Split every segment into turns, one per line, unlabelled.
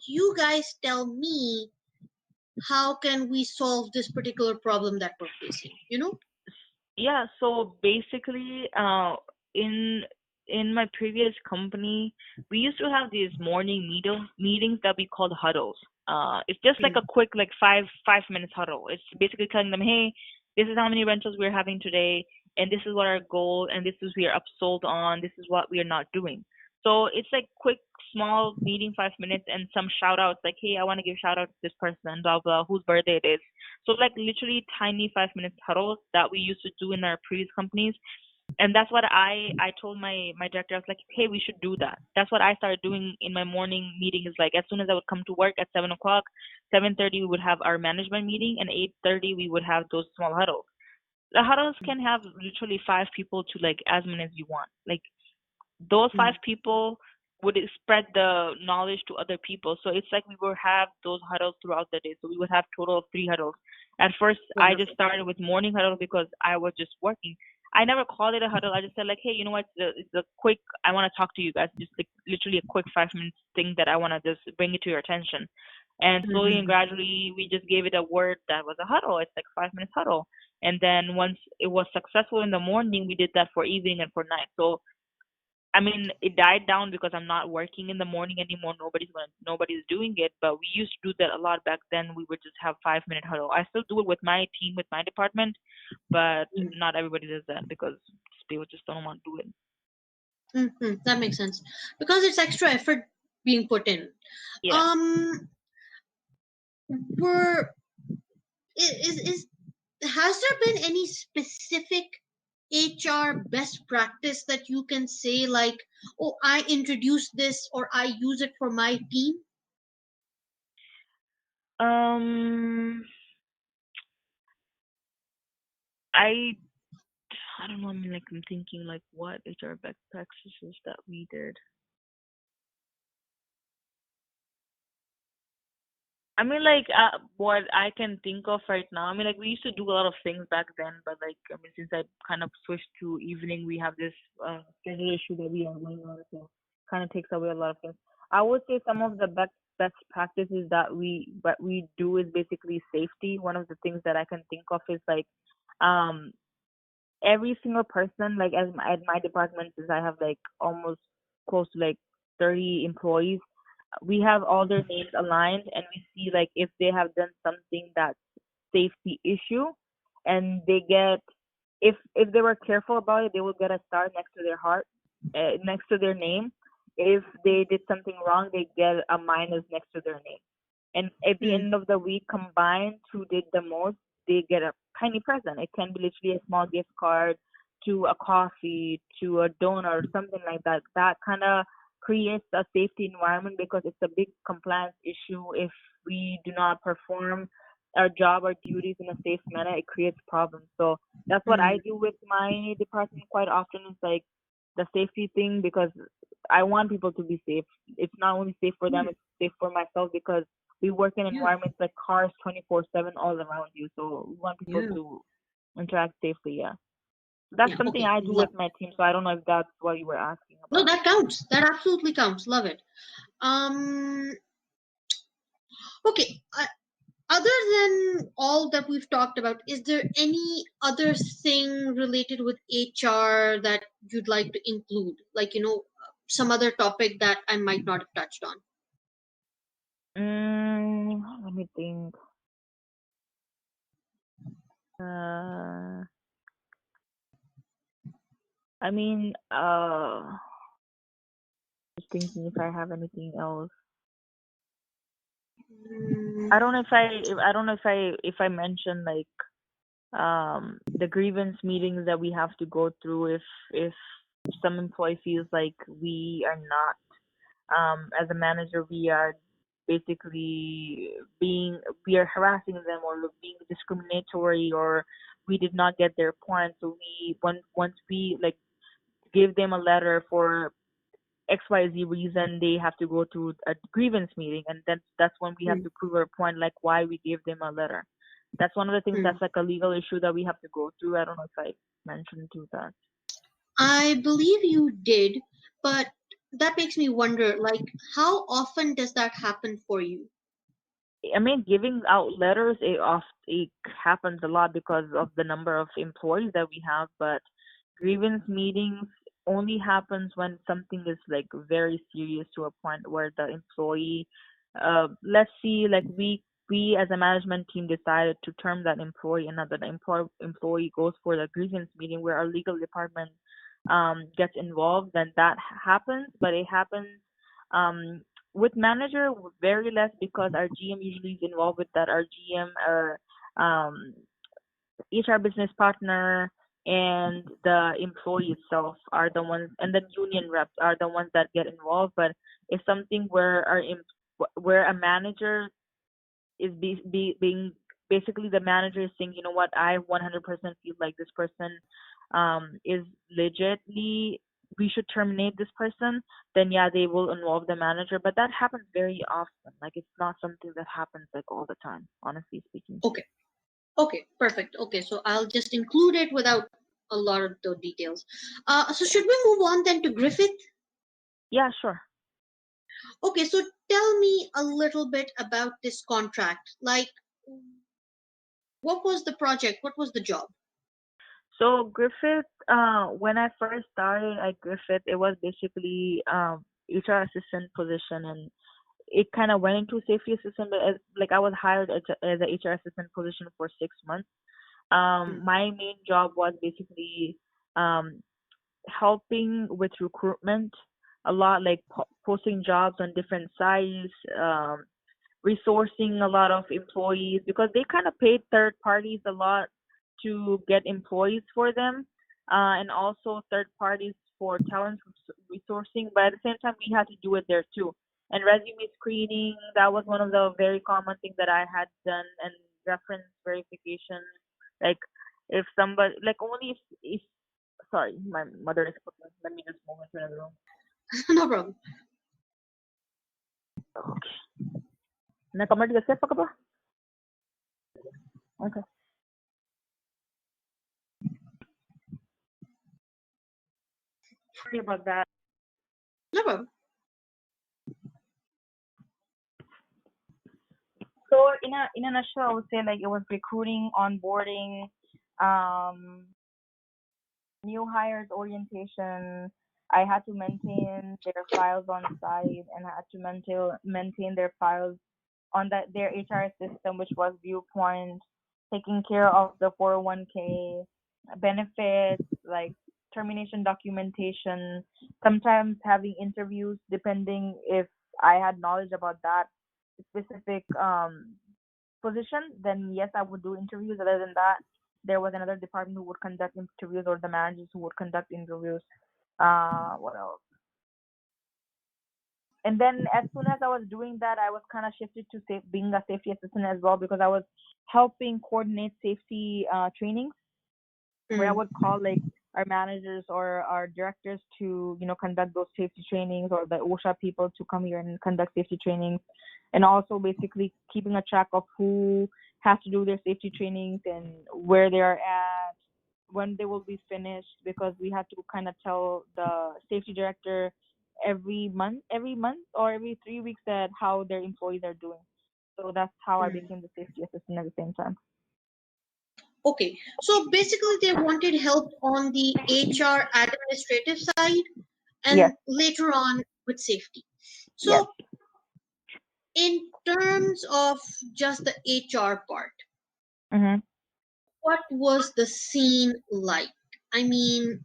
you guys tell me how can we solve this particular problem that we're facing, you know?
Yeah, so basically, in in my previous company, we used to have these morning meetings that we called huddles. It's just like
Mm,
a quick like five minutes huddle. It's basically telling them, hey, this is how many rentals we're having today, and this is what our goal, and this is we are upsold on, this is what we are not doing. So it's like quick, small meeting, 5 minutes, and some shout outs like, hey, I want to give shout out to this person, blah blah, whose birthday it is. So like literally tiny 5 minute huddles that we used to do in our previous companies. And that's what I told my director. I was like, hey, we should do that. That's what I started doing in my morning meeting. Is like as soon as I would come to work at 7 o'clock, 7:30 we would have our management meeting, and 8:30 we would have those small huddles. The huddles can have literally 5 people to like as many as you want. Like those five
mm,
people would spread the knowledge to other people. So it's like we would have those huddles throughout the day. So we would have total of 3 huddles. At first, I just
wonderful.
started with morning huddle because I was just working. I never called it a huddle. I just said like, hey, you know what? It's a quick. I want to talk to you guys. Just like literally a quick 5 minutes thing that I want to just bring it to your attention. And slowly and
Mm-hmm.
gradually, we just gave it a word that was a huddle. It's like 5 minutes huddle. And then once it was successful in the morning, we did that for evening and for night. So I mean, it died down because I'm not working in the morning anymore. Nobody's doing it. But we used to do that a lot back then. We would just have 5 minute huddle. I still do it with my team, with my department, but not everybody does that because people just don't want to do it.
Mm-hmm. That makes sense because it's extra effort being put in.
Yeah.
Um, were is has there been any specific HR best practice that you can say like, oh, I introduced this or I use it for my team?
Um, I I don't know. I mean, like I'm thinking like what HR best practices that we did. I mean, like, what I can think of right now. I mean, like, we used to do a lot of things back then, but like, I mean, since I kind of switched to evening, we have this schedule issue that we are going on, so kind of takes away a lot of things. I would say some of the best practices that we do is basically safety. One of the things that I can think of is like, um, every single person, like at my department, since I have like almost close to like 30 employees, we have all their names aligned, and we see like if they have done something that's safety issue, and they get, if they were careful about it, they will get a star next to their heart, next to their name. If they did something wrong, they get a minus next to their name. And at the
Mm,
end of the week, combined, who did the most, they get a tiny present. It can be literally a small gift card to a coffee, to a donut, or something like that. That kind of creates a safety environment because it's a big compliance issue. If we do not perform our job or duties in a safe manner, it creates problems. So that's what I
mm,
do with my department quite often. Is like the safety thing because I want people to be safe. It's not only safe for them;
mm,
it's safe for myself because we work in
yeah,
environments like cars 24/7 all around you. So we want people
yeah,
to interact safely. Yeah, that's
yeah.
something
Okay,
I do
love.
with my team. So I don't know if that's what you were asking
No,
about.
that counts. That absolutely counts. Love it. Um. Okay. Other than all that we've talked about, is there any other thing related with HR that you'd like to include? Like, some other topic that I might not have touched on?
Let me think. Uh, I mean, just thinking if I have anything else.
Mm,
I don't know if I don't know if I mentioned like the grievance meetings that we have to go through if some employee feels like we are not, as a manager, we are basically we are harassing them or being discriminatory, or we did not get their point. So once we like give them a letter for XYZ reason, they have to go to a grievance meeting, and then that's when we have
mm,
to prove our point, like why we gave them a letter. That's one of the things
mm.
that's like a legal issue that we have to go through. I don't know if I mentioned to that.
I believe you did, but that makes me wonder, like, how often does that happen for you?
I mean, giving out letters, it happens a lot because of the number of employees that we have, but grievance meetings only happens when something is like very serious to a point where the employee, let's see, like we as a management team decided to term that employee, and that the employee goes for the grievance meeting where our legal department gets involved, then that happens, but it happens um with manager very less because our GM usually is involved with that. Our GM, our HR business partner, and the employee itself are the ones, and the union reps are the ones that get involved. But it's something where where a manager is being basically the manager is saying, you know what, I 100% feel like this person is legitly, we should terminate this person, then yeah, they will involve the manager. But that happens very often. Like it's not something that happens like all the time, honestly speaking.
Okay. Okay, perfect. Okay, so I'll just include it without a lot of the details. So should we move on then to Griffith?
Yeah, sure.
Okay, so tell me a little bit about this contract. Like, what was the project? What was the job?
So Griffith, when I first started at Griffith, it was basically HR assistant position, and it kind of went into safety assistant. But like I was hired as a HR assistant position for 6 months.
Hmm.
My main job was basically um, helping with recruitment a lot, like posting jobs on different sites, resourcing a lot of employees because they kind of paid third parties a lot to get employees for them, and also third parties for talent resourcing. But at the same time, we had to do it there too. And resume screening, that was one of the very common things that I had done, and reference verification. Like if somebody, like only if sorry, my mother is cooking. Let me just move into another room.
No problem.
Okay. Nakamati ka pa ka ba? Okay. Sorry about that.
No problem.
So in a nutshell, I would say like it was recruiting, onboarding, um, new hires orientation. I had to maintain their files on site, and I had to maintain their files on their HR system, which was Viewpoint, taking care of the 401k benefits, like termination documentation, sometimes having interviews depending if I had knowledge about that specific position, then yes, I would do interviews. Other than that, there was another department who would conduct interviews, or the managers who would conduct interviews. What else? And then as soon as I was doing that, I was kind of shifted to being a safety assistant as well, because I was helping coordinate safety trainings, where I
Hmm.
would call like our managers or our directors to, conduct those safety trainings, or the OSHA people to come here and conduct safety trainings, and also basically keeping a track of who has to do their safety trainings and where they are at, when they will be finished, because we had to kind of tell the safety director every month or every 3 weeks that how their employees are doing. So that's how I
Hmm.
became the safety assistant at the same time.
Okay, so basically they wanted help on the HR administrative side
Yes,
and later on with safety.
yes.
So, in terms of just the HR part,
Mhm.
what was the scene like? I mean,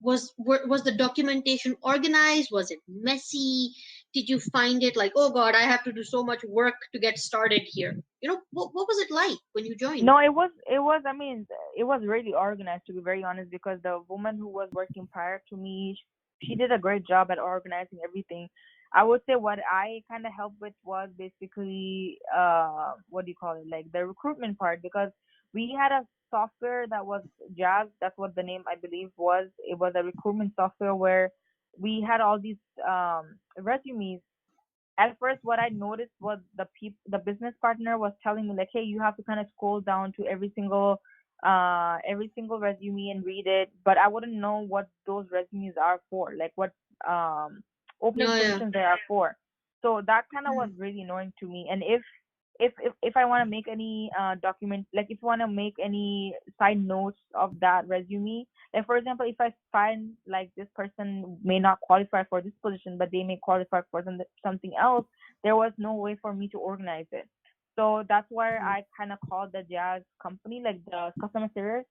was the documentation organized? Was it messy? Did you find it like, oh God, I have to do so much work to get started here? What was it like when you joined?
No, it was. I mean, it was really organized, to be very honest, because the woman who was working prior to me, she did a great job at organizing everything. I would say what I kind of helped with was basically, what do you call it, like the recruitment part, because we had a software that was Jazz. That's what the name I believe was. It was a recruitment software where we had all these resumes. At first, what I noticed was the business partner was telling me like, hey, you have to kind of scroll down to every single resume and read it, but I wouldn't know what those resumes are for, like what um opening
Yeah, yeah.
positions there are for. So that kind of was really annoying to me. And if I want to make any document, like if you want to make any side notes of that resume, like for example, if I find like this person may not qualify for this position but they may qualify for something else, there was no way for me to organize it. So that's where I kind of called the jazz company, like the customer service,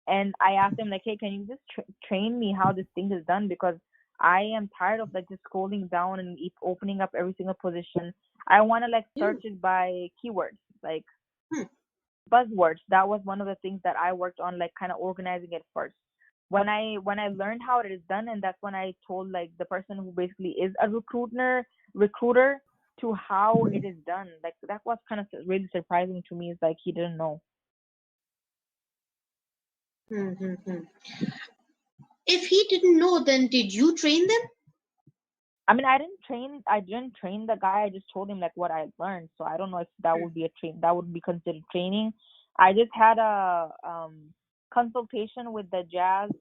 and I asked them like, hey, can you just train me how this thing is done, because I am tired of like just scrolling down and opening up every single position. I want to like
Yeah.
search it by keywords, like
Hmm.
buzzwords. That was one of the things that I worked on, like kind of organizing it first. When I learned how it is done, and that's when I told like the person who basically is a recruiter to how it is done. Like that was kind of really surprising to me. Is like he didn't know.
Hmm. Hmm. Hmm. If he didn't know, then did you train them?
I mean, I didn't train the guy. I just told him like what I learned. So I don't know if that would be that would be considered training. I just had a consultation with the Jazz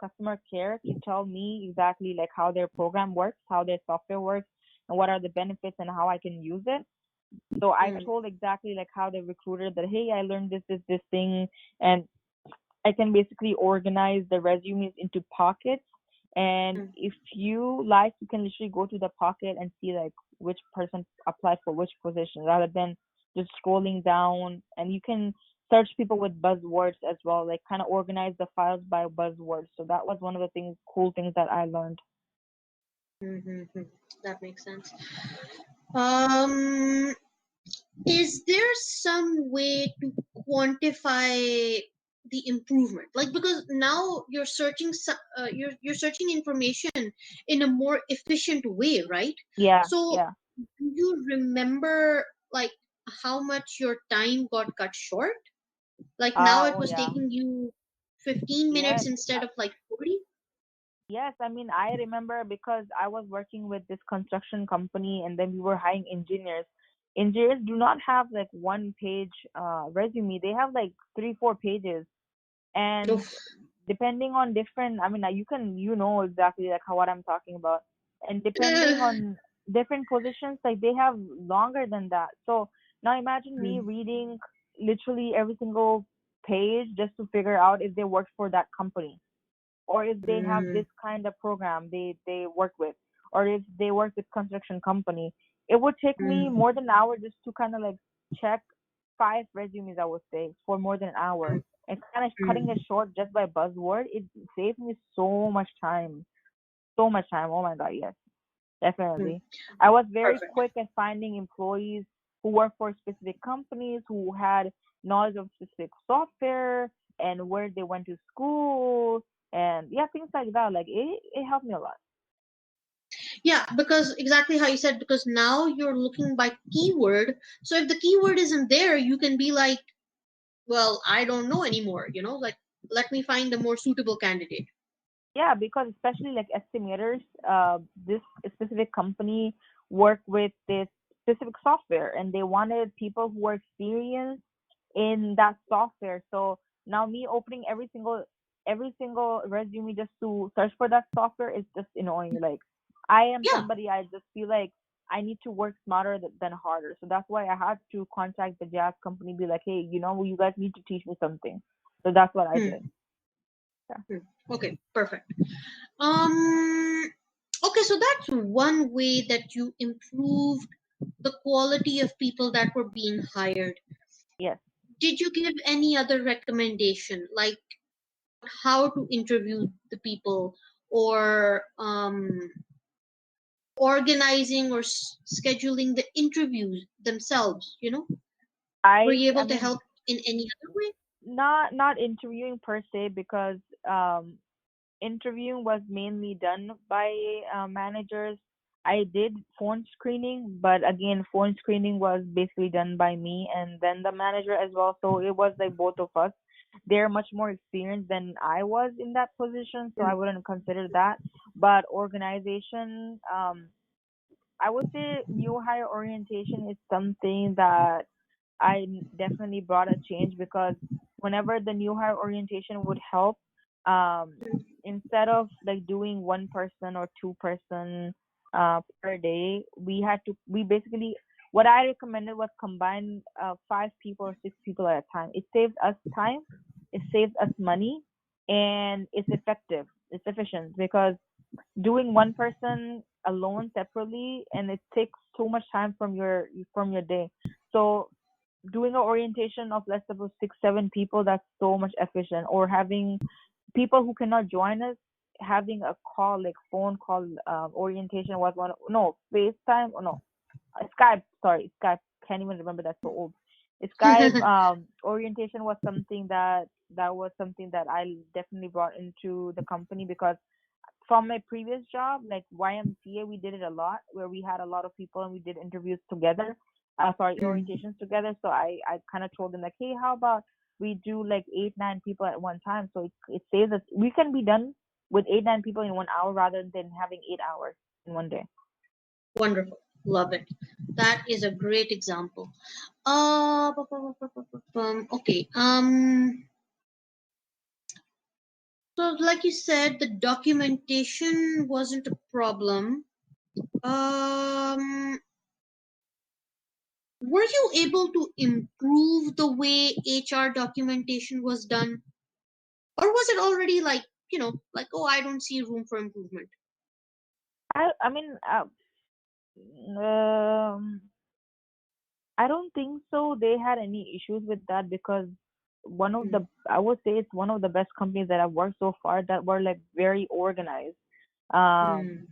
customer care to tell me exactly like how their program works, how their software works, and what are the benefits and how I can use it. So I
Hmm.
told exactly like how the recruiter that, hey, I learned this thing, and I can basically organize the resumes into pockets. And
Hmm.
if you like, you can literally go to the pocket and see like which person applied for which position, rather than just scrolling down. And you can search people with buzzwords as well, like kind of organize the files by buzzwords. So that was one of the cool things that I learned.
Hmm. Hmm. Hmm. That makes sense. Um, is there some way to quantify the improvement? Like, because now you're searching, you're searching information in a more efficient way, right?
Yeah,
So,
yeah.
do you remember like how much your time got cut short? Like now it
Oh
was
yeah.
taking you 15 minutes
Yes.
instead of like 40?
Yes, I mean, I remember because I was working with this construction company and then we were hiring engineers. Engineers do not have like one page resume. They have like three, 4 pages. And
Oof.
depending on different, I mean, you know exactly like how what I'm talking about. And depending on different positions, like they have longer than that. So now imagine me reading literally every single page just to figure out if they work for that company, or if they have
Mm,
this kind of program they work with, or if they work with construction company. It would take me
mm,
more than an hour just to kind of like check 5 resumes, I would say, for more than an hour. And kind of cutting it
mm,
short just by buzzword, it saved me so much time. So much time. Oh my god, yes,
mm.
definitely. I was very
Perfect.
quick at finding employees who work for specific companies, who had knowledge of specific software and where they went to school, and yeah, things like that. Like it helped me a lot.
Yeah, because exactly how you said, because now you're looking by keyword. So if the keyword isn't there, you can be like, well, I don't know anymore, like let me find a more suitable candidate.
Yeah, because especially like estimators, this specific company work with this specific software, and they wanted people who were experienced in that software. So now me opening every single resume just to search for that software is just annoying. Like I am
Yeah.
somebody, I just feel like I need to work smarter than harder. So that's why I had to contact the jazz company, be like, hey, you guys need to teach me something. So that's what I did.
Hmm.
Yeah.
Hmm. Okay, perfect. Um, okay, so that's one way that you improved the quality of people that were being hired.
Yes.
Did you give any other recommendation, like how to interview the people, or organizing or scheduling the interviews themselves? Were you
I
able to
mean,
help in any other way?
not interviewing per se, because interviewing was mainly done by managers. I did phone screening, but again, phone screening was basically done by me and then the manager as well. So it was like both of us. They're much more experienced than I was in that position, so I wouldn't consider that. But organization, I would say new hire orientation is something that definitely brought a change, because whenever the new hire orientation would help, um, instead of like doing one person or two person, per day. We basically, what I recommended was combine 5 people or 6 people at a time. It saves us time, it saves us money, and it's effective. It's efficient because doing one person alone separately, and it takes so much time from your day. So doing an orientation of, let's suppose, 6 7 people, that's so much efficient. Or having people who cannot join us, having a call, like phone call, orientation was one. No, FaceTime, or no, Skype. Sorry, Skype. Can't even remember. That's so old. Skype orientation was something that I definitely brought into the company, because from my previous job, like YMCA, we did it a lot, where we had a lot of people and we did interviews together. Sorry,
Mm,
orientations together. So I kind of told them, like, hey, how about we do like 8 9 people at one time? So it saves us. We can be done with 8 9 people in 1 hour rather than having 8 hours in one day.
wonderful. Love it. That is a great example. Okay. So like you said, the documentation wasn't a problem. Um, were you able to improve the way HR documentation was done, or was it already like, like, oh, I don't see room for improvement?
I mean, um, I don't think so. They had any issues with that, because
Mm,
I would say it's one of the best companies that I've worked so far, that were like very organized. Um,
mm,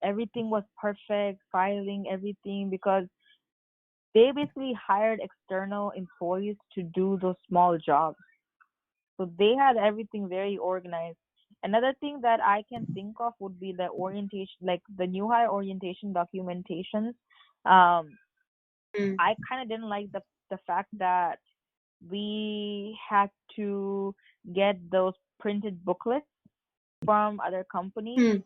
Everything was perfect, filing everything, because they basically hired external employees to do those small jobs. So they had everything very organized. Another thing that I can think of would be the orientation, like the new hire orientation documentations. Um,
mm,
I kind of didn't like the fact that we had to get those printed booklets from other companies.
mm,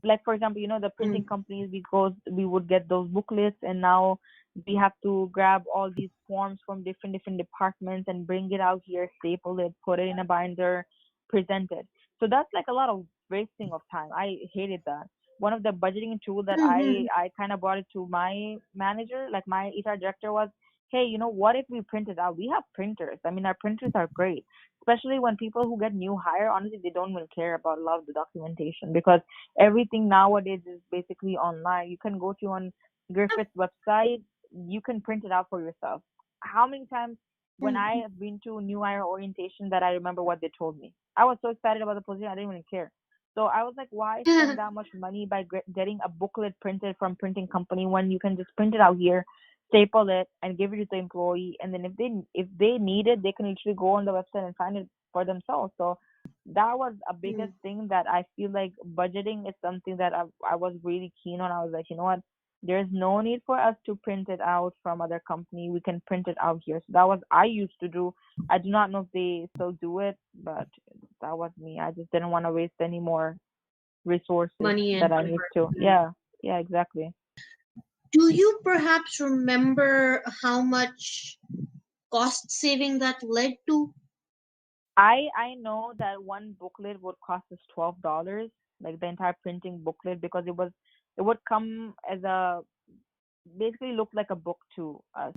Like, for example, the
mm,
printing companies, we would get those booklets, and now we have to grab all these forms from different departments and bring it out here, staple it, put it in a binder, present it. So that's like a lot of wasting of time. I hated that. One of the budgeting tool that i
mm,
i kind of brought it to my manager, like my HR director, was, hey, what if we print it out? We have printers. I mean, our printers are great, especially when people who get new hire, honestly, they don't even care about a lot of the documentation, because everything nowadays is basically online. You can go to on Griffith's website, you can print it out for yourself. How many times when I
mm.
have been to new hire orientation, that I remember what they told me? I was so excited about the position, I didn't even care. So I was like, why spend that much money by getting a booklet printed from printing company, when you can just print it out here, staple it, and give it to the employee, and then if they need it, they can literally go on the website and find it for themselves. So that was a biggest
Mm.
thing, that I feel like budgeting is something that I was really keen on. I was like, you know what? There's no need for us to print it out from other company. We can print it out here. So that was I used to do. I do not know if they still do it, but that was me. I just didn't want to waste any more resources
Money and
that I need
effort.
to.
Mm.
Yeah, yeah, exactly.
Do you perhaps remember how much cost saving that led to?
I know that one booklet would cost us $12, like the entire printing booklet, because it would come as a basically looked like a book to us.